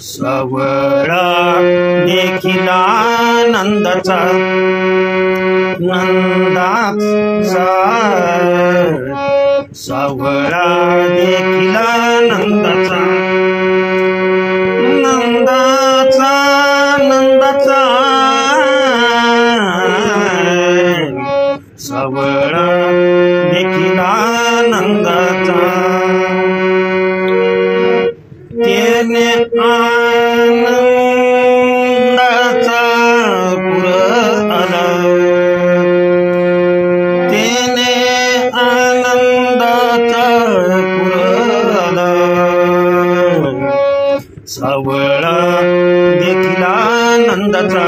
सवळा देखिला नंदाचा नंदाचा सवळा देखिला नंदाचा नंदाचा नंदाचा सवळा देखिला नंदाचा तेने आनंदाचा पुर आला तेने आनंदाचा पुर आला सवळा देखिला नंदाचा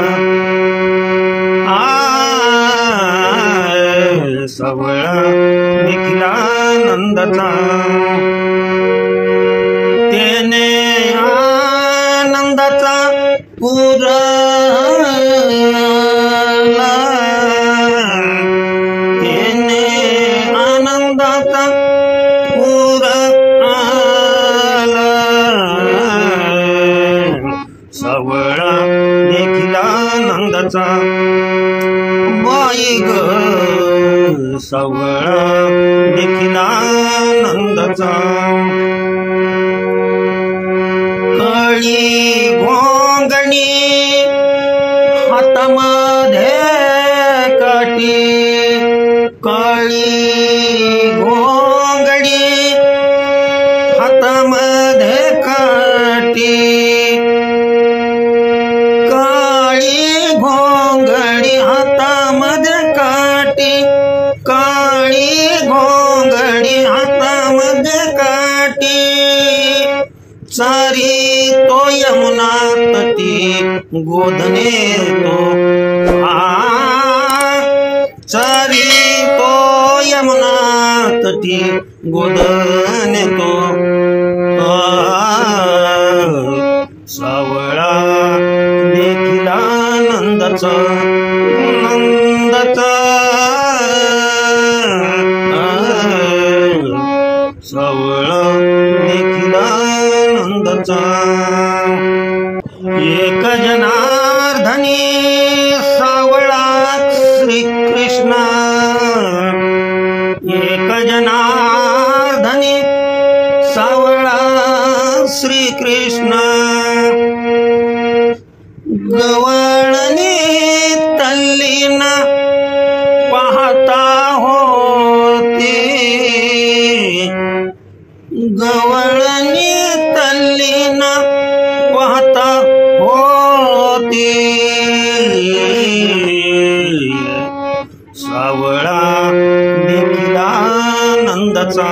सवळा देखिला नंदाचा तेने आनंदाचा पुर आला तेने आनंदाचा पुर आला सवळा देखिला नंदाचा बाई ग सवळा देखिला नंदाचा कळी घोंगणी हातामध्ये काठी कळी घोंगणी हातामध्ये काठी काळी घोंगडी हातामध्ये काठी काळी घोंगडी हातामध्ये काठी सारी तो यमुना तटी गोधने तो सारी तो यमुना तटी गोधने तो सावळा देखिला नंदाचा नंदाचा सावळा देखिला नंदाचा एक जनार्दनी सावळा श्रीकृष्ण एक जनार्दनी सावळा श्रीकृष्ण गवळणी तल्लीन पाहता होती गवळणी तल्लीन पाहता होती सावळा देखिला नंदाचा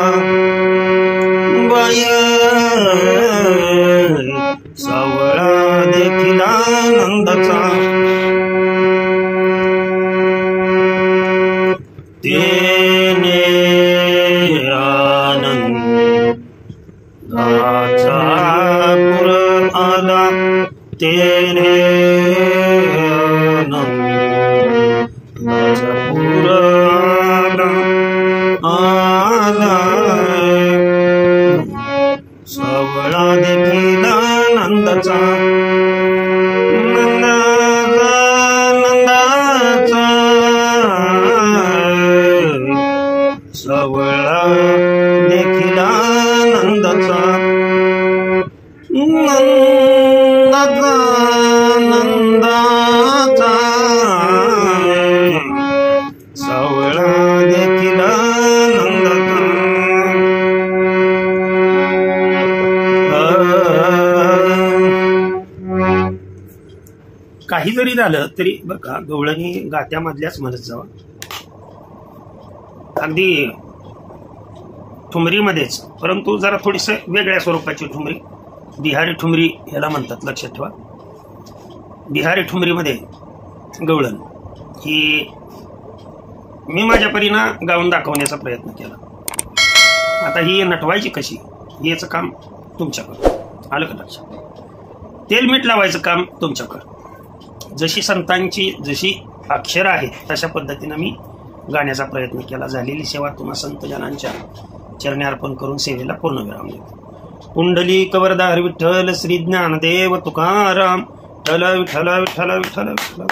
बाय सावळा देखिला नंदाचा तेने आनंदाचा पुर आला तेने आनंदाचा पुर आला सावळा देखिला नंदाचा नंदाचा सावळा देखिला नंदाचा नंदाचा नंदाचा सावळा देखिला नंदाचा काही जरी झालं तरी बरं का गवळणी गात्यामधल्याच म्हणत जावा अगदी ठुमरीमध्येच परंतु जरा थोडीसं वेगळ्या स्वरूपाची ठुमरी बिहारी ठुमरी याला म्हणतात लक्षात ठेवा बिहारी ठुमरीमध्ये गवळण ही मी माझ्या परीनं गाऊन दाखवण्याचा प्रयत्न केला. आता ही नटवायची कशी याचं काम तुमच्याकडं. आलं का लक्षात? तेल मीठ लावायचं काम तुमच्याकडं. जशी संतांची जशी अक्षरं आहेत तशा पद्धतीनं मी गाण्याचा प्रयत्न केला. झालेली सेवा तुम्हा संतजनांच्या चरणी अर्पण करून सेवेला पूर्ण विराम देतो. पुंडलिक वरदार विठ्ठल श्री ज्ञानदेव तुकाराम. विठ्ठल विठ्ठल विठ्ठल विठ्ठल विठ्ठल.